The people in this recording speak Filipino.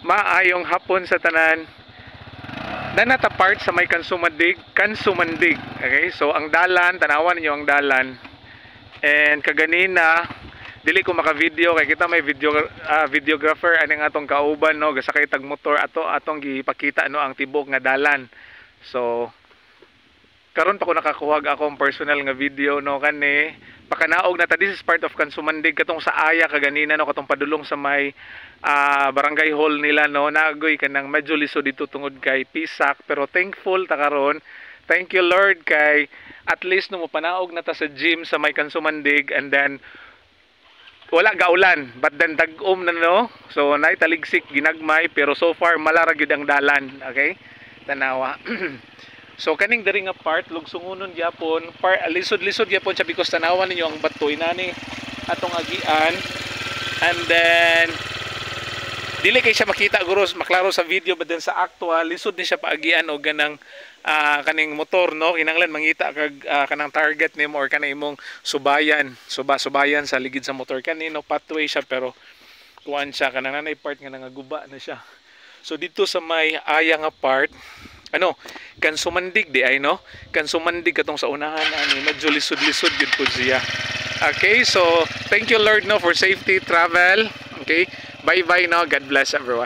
Maayong hapon sa tanan. Nanata part sa may Kansumandig. Okay? So ang dalan, tanawan niyo ang dalan. And kaganina dili ko maka-video kay kita may videographer aning atong kauban no gasakay tag motor atong gipakita no ang tibok nga dalan. So karon pa ko nakakuha akong personal nga video no kani pakanaog na ta. This is part of Kansumandig katong sa aya kaganina no katong padulong sa may barangay hall nila no nagoy kanang medyo liso dito tungod kay pisak, pero thankful ta karon. Thank you Lord kay at least no mapanaog na ta sa gym sa may Kansumandig, and then wala gaulan but then tag-om na no, so nay taligsik ginagmay pero so far malara gyud ang dalan. Okay, tanawa. So kaning diri nga part lugsungonon gyapon lisod-lisod gyapon siya because tanawan ninyo ang batoy nani atong agian, and then dili kay siya makita guros maklaro sa video, but then sa actual lisod ni siya paagian og ganang kaning motor no, kinahanglan mangita kag kanang target nimo or kanang imong subayan sa ligid sa motor kanino pathway siya pero kuan siya kanang nanay part nga nangaguba na siya. So dito sa may aya nga part Kansumandig di ay no, Kansumandig katong sa unahan ani medyo lisod-lisod gyud pud siya. Okay, so thank you Lord no for safety travel. Okay, bye bye now, God bless everyone.